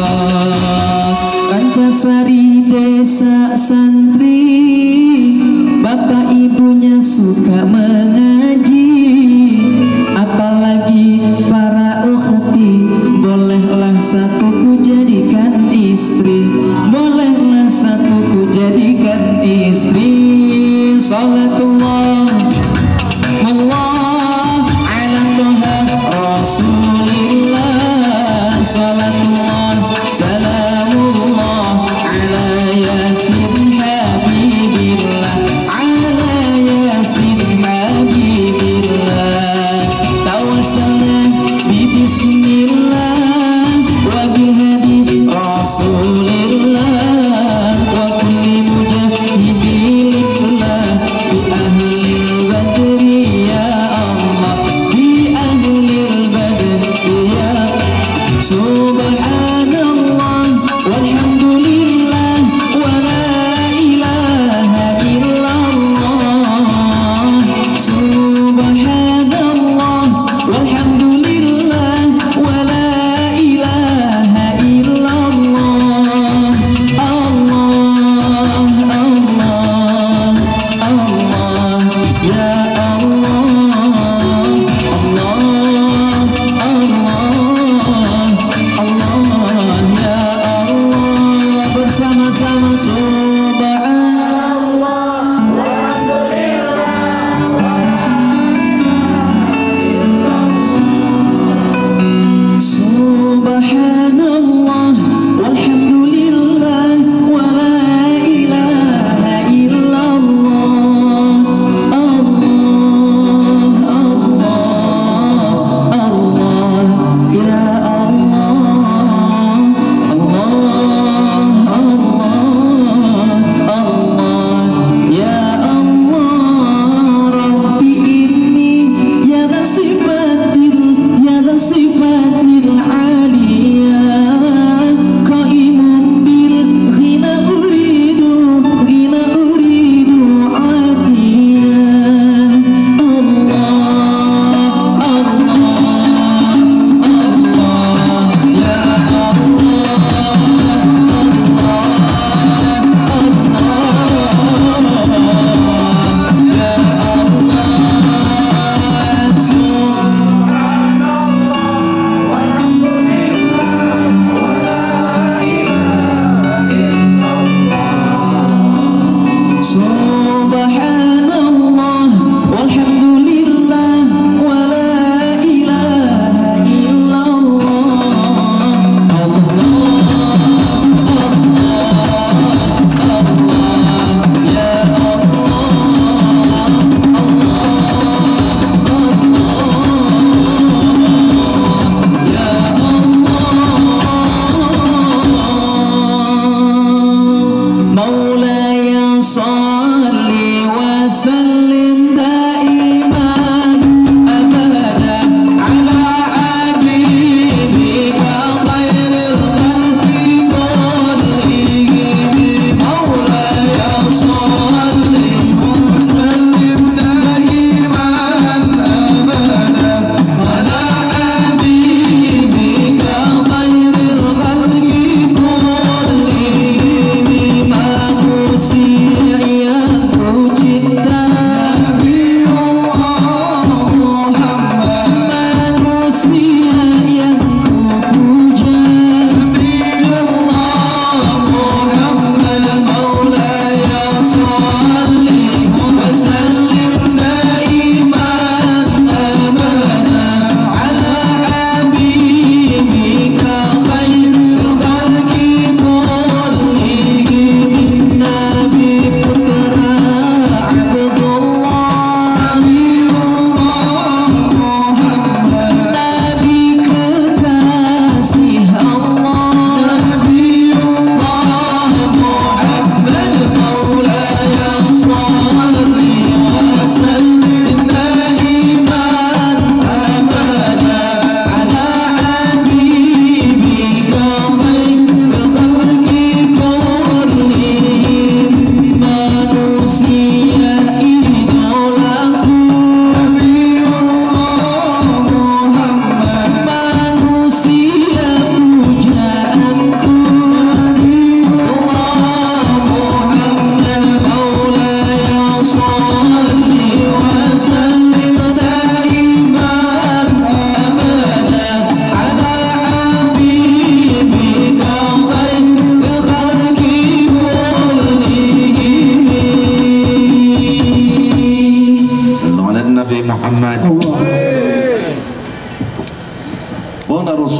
Rancasari desa santri, bapak ibunya suka mengaji, apalagi para ukhti boleh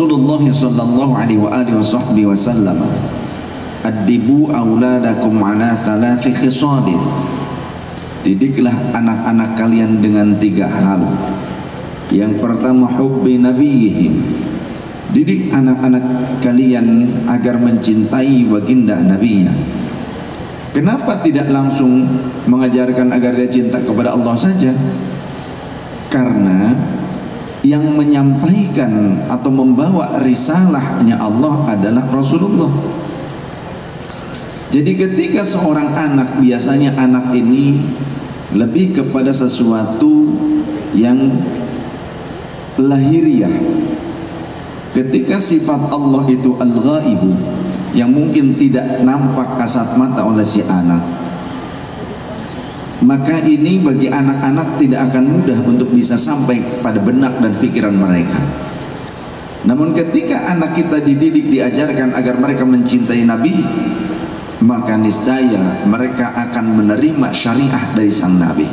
Rasulullah sallallahu alaihi wasallam, "Addibu auladakum ala thalathi khisalin." Didiklah anak-anak kalian dengan 3 hal. Yang pertama, hubbi nabiyihim. Didik anak-anak kalian agar mencintai baginda nabinya. Kenapa tidak langsung mengajarkan agar dia cinta kepada Allah saja? Karena yang menyampaikan atau membawa risalahnya Allah adalah Rasulullah. Jadi ketika seorang anak, biasanya anak ini lebih kepada sesuatu yang lahiriah. Ketika sifat Allah itu al-ghaibu, yang mungkin tidak nampak kasat mata oleh si anak, maka ini bagi anak-anak tidak akan mudah untuk bisa sampai pada benak dan pikiran mereka. Namun ketika anak kita dididik, diajarkan agar mereka mencintai Nabi, maka niscaya mereka akan menerima syariah dari sang Nabi.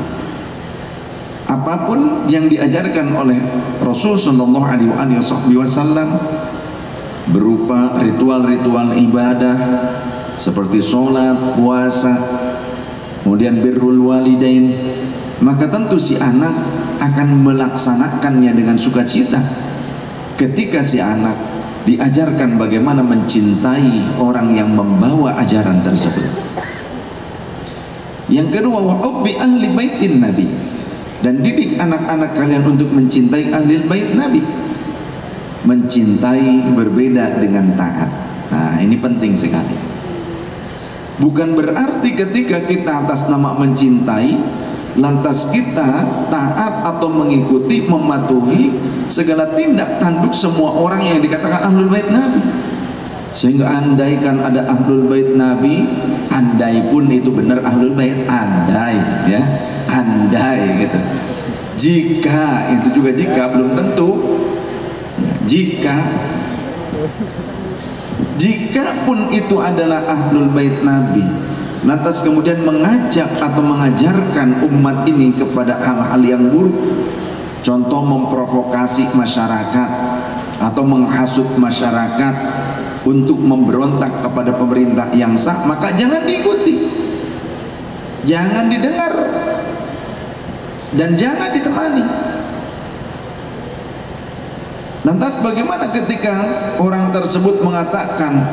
Apapun yang diajarkan oleh Rasul sallallahu alaihi wasallam berupa ritual-ritual ibadah seperti sholat, puasa, kemudian birrul walidain, maka tentu si anak akan melaksanakannya dengan sukacita. Ketika si anak diajarkan bagaimana mencintai orang yang membawa ajaran tersebut. Yang kedua, wa hubbi ahli baitin nabi, dan didik anak-anak kalian untuk mencintai ahli bait nabi. Mencintai berbeda dengan taat. Nah, ini penting sekali. Bukan berarti ketika kita atas nama mencintai, lantas kita taat atau mengikuti, mematuhi segala tindak tanduk semua orang yang dikatakan ahlul bait Nabi. Sehingga andaikan ada ahlul bait Nabi, andai pun itu benar ahlul bait, andai ya, andai gitu. Jika itu juga jika belum tentu. Jika pun itu adalah ahlul bait Nabi, lantas kemudian mengajak atau mengajarkan umat ini kepada hal-hal yang buruk, contoh memprovokasi masyarakat atau menghasut masyarakat untuk memberontak kepada pemerintah yang sah, maka jangan diikuti, jangan didengar, dan jangan ditemani. Lantas bagaimana ketika orang tersebut mengatakan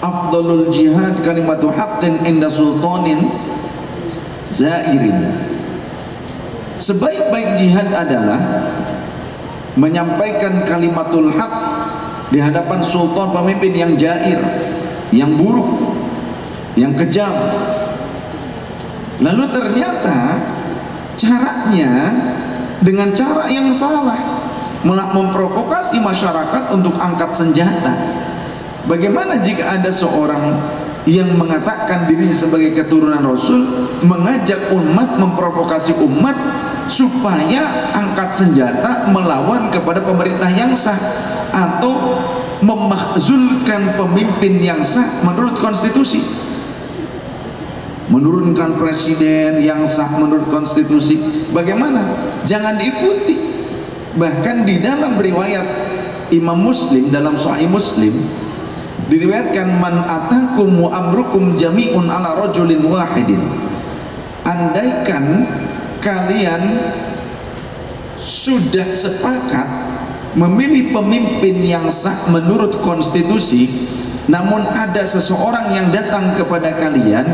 afdalul jihad kalimatu haqqin inda sultanin zairin, sebaik-baik jihad adalah menyampaikan kalimatul haq di hadapan sultan, pemimpin yang jair, yang buruk, yang kejam. Lalu ternyata caranya dengan cara yang salah, malah memprovokasi masyarakat untuk angkat senjata. Bagaimana jika ada seorang yang mengatakan dirinya sebagai keturunan Rasul, mengajak umat, memprovokasi umat supaya angkat senjata melawan kepada pemerintah yang sah, atau memakzulkan pemimpin yang sah menurut konstitusi, menurunkan presiden yang sah menurut konstitusi? Bagaimana? Jangan diikuti. Bahkan di dalam riwayat Imam Muslim, dalam Sahih Muslim diriwayatkan, man atakum wa amrukum jami'un ala rajulin wahidin, andaikan kalian sudah sepakat memilih pemimpin yang sah menurut konstitusi, namun ada seseorang yang datang kepada kalian,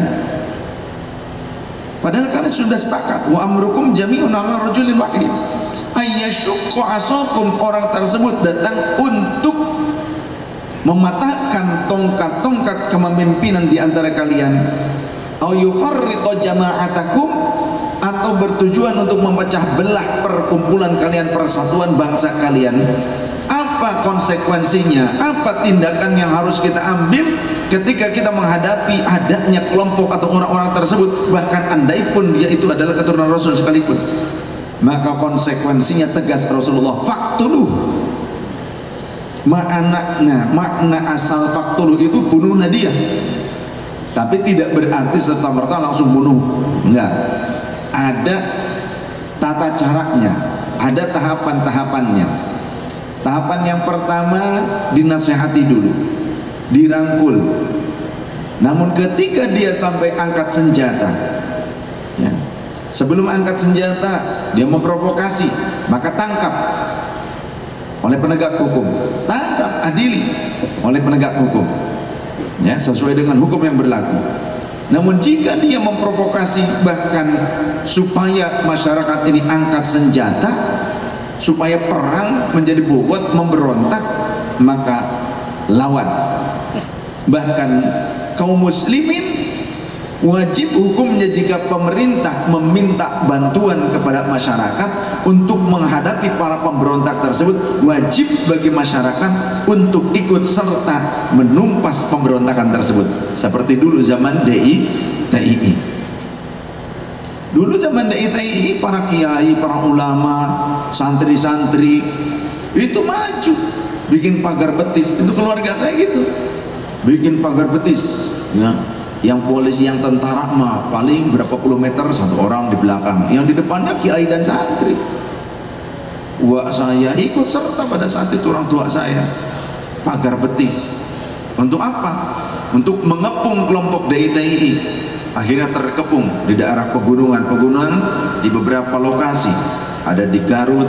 padahal kalian sudah sepakat, wa amrukum jami'un ala rajulin wahidin, ayyashukku asakum, orang tersebut datang untuk mematahkan tongkat-tongkat kepemimpinan di antara kalian, au yufarriqu jama'atakum, atau bertujuan untuk memecah belah perkumpulan kalian, persatuan bangsa kalian. Apa konsekuensinya? Apa tindakan yang harus kita ambil ketika kita menghadapi adanya kelompok atau orang-orang tersebut, bahkan andai pun dia itu adalah keturunan Rasul sekalipun? Maka konsekuensinya tegas Rasulullah, faktuluh. Makna asal faktuluh itu bunuhlah dia, tapi tidak berarti serta-merta langsung bunuh, enggak. Ada tata caranya, ada tahapan-tahapannya. Tahapan yang pertama dinasehati dulu, dirangkul. Namun ketika dia sampai angkat senjata, ya, sebelum angkat senjata dia memprovokasi, maka tangkap oleh penegak hukum, tangkap, adili oleh penegak hukum, ya, sesuai dengan hukum yang berlaku. Namun jika dia memprovokasi bahkan supaya masyarakat ini angkat senjata, supaya perang menjadi bobot, memberontak, maka lawan. Bahkan kaum muslimin wajib hukumnya jika pemerintah meminta bantuan kepada masyarakat untuk menghadapi para pemberontak tersebut, wajib bagi masyarakat untuk ikut serta menumpas pemberontakan tersebut. Seperti dulu zaman DITII. Dulu zaman DITII, para kiai, para ulama, santri-santri itu maju bikin pagar betis. Itu keluarga saya gitu, bikin pagar betis, ya. Yang polisi, yang tentara mah paling berapa puluh meter satu orang di belakang, yang di depannya kiai dan santri. Wah, saya ikut serta pada saat itu, orang tua saya pagar betis. Untuk apa? Untuk mengepung kelompok DITII. Akhirnya terkepung di daerah pegunungan di beberapa lokasi, ada di Garut,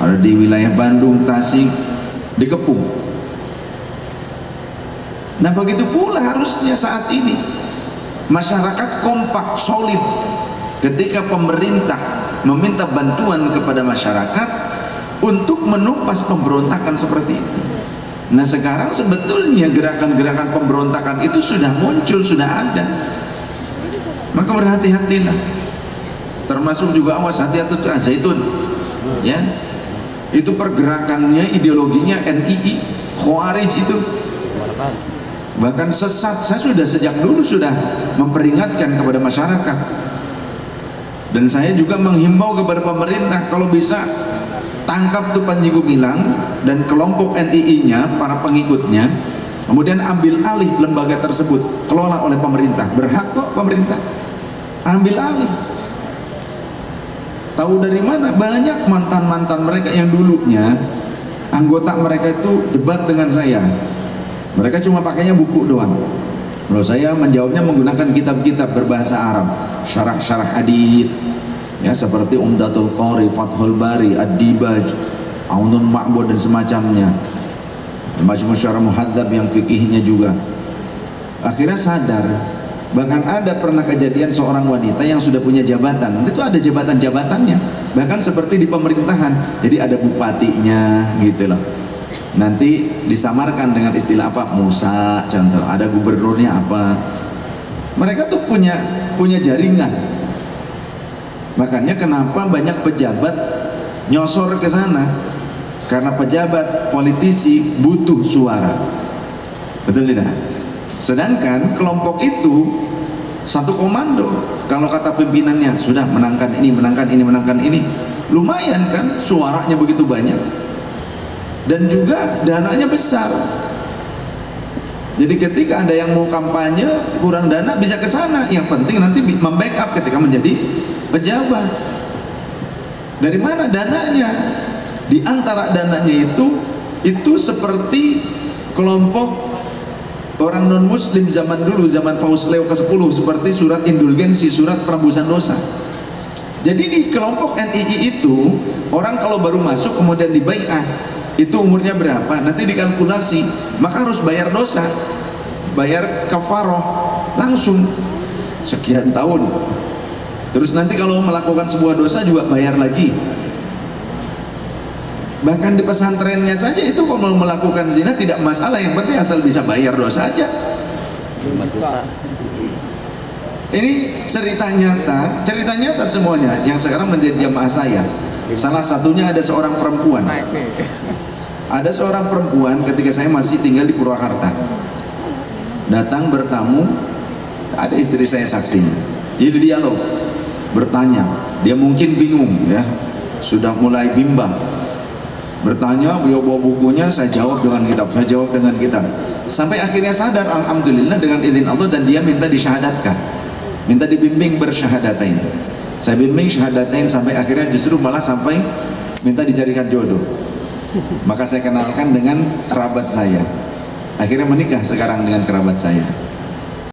ada di wilayah Bandung, Tasik, dikepung. Nah, begitu pula harusnya saat ini masyarakat kompak, solid ketika pemerintah meminta bantuan kepada masyarakat untuk menumpas pemberontakan seperti itu. Nah, sekarang sebetulnya gerakan-gerakan pemberontakan itu sudah muncul, sudah ada. Maka berhati-hatilah. Termasuk juga awas hati-hati Zaitun, ya. Itu pergerakannya, ideologinya NII, Khawarij itu. Bahkan sesat. Saya sudah sejak dulu sudah memperingatkan kepada masyarakat, dan saya juga menghimbau kepada pemerintah, kalau bisa tangkap tuh Panji Gumilang dan kelompok NII-nya, para pengikutnya, kemudian ambil alih lembaga tersebut, kelola oleh pemerintah. Berhak kok pemerintah ambil alih. Tahu dari mana? Banyak mantan-mantan mereka yang dulunya anggota mereka itu debat dengan saya. Mereka cuma pakainya buku doang. Kalau saya menjawabnya menggunakan kitab-kitab berbahasa Arab, syarah-syarah hadis, ya, seperti Umdatul Qari, Fathul Bari, Ad-Dibaj, Aunul Ma'bud dan semacamnya. Majmu' Syarah Muhadzab yang fikihnya juga. Akhirnya sadar, bahkan ada pernah kejadian seorang wanita yang sudah punya jabatan. Itu ada jabatan-jabatannya, bahkan seperti di pemerintahan. Jadi ada bupatinya gitu loh. Nanti disamarkan dengan istilah apa? Musa, contoh. Ada gubernurnya apa? Mereka tuh punya jaringan. Makanya kenapa banyak pejabat nyosor ke sana? Karena pejabat, politisi butuh suara. Betul tidak? Sedangkan kelompok itu satu komando. Kalau kata pimpinannya sudah menangkan ini, menangkan ini, menangkan ini, lumayan kan suaranya begitu banyak. Dan juga dananya besar. Jadi ketika ada yang mau kampanye kurang dana, bisa ke sana. Yang penting nanti membackup ketika menjadi pejabat. Dari mana dananya? Di antara dananya itu seperti kelompok orang non muslim zaman dulu, zaman Paus Leo ke-10, seperti surat indulgensi, surat penembusan dosa. Jadi di kelompok NII itu, orang kalau baru masuk kemudian dibaiat, itu umurnya berapa, nanti dikalkulasi, maka harus bayar dosa, bayar kafaroh langsung sekian tahun. Terus nanti kalau melakukan sebuah dosa juga bayar lagi. Bahkan di pesantrennya saja itu kalau mau melakukan zina tidak masalah, yang penting asal bisa bayar dosa aja. Ini cerita nyata semuanya yang sekarang menjadi jamaah saya. Salah satunya ada seorang perempuan. Ada seorang perempuan ketika saya masih tinggal di Purwakarta, datang bertamu, ada istri saya saksinya. Jadi dialog, bertanya, dia mungkin bingung ya, sudah mulai bimbang. Bertanya, beliau bawa bukunya, saya jawab dengan kitab, sampai akhirnya sadar, alhamdulillah dengan izin Allah, dan dia minta disyahadatkan, minta dibimbing bersyahadatain. Saya bimbing syahadatain sampai akhirnya justru malah sampai minta dicarikan jodoh. Maka saya kenalkan dengan kerabat saya. Akhirnya menikah sekarang dengan kerabat saya.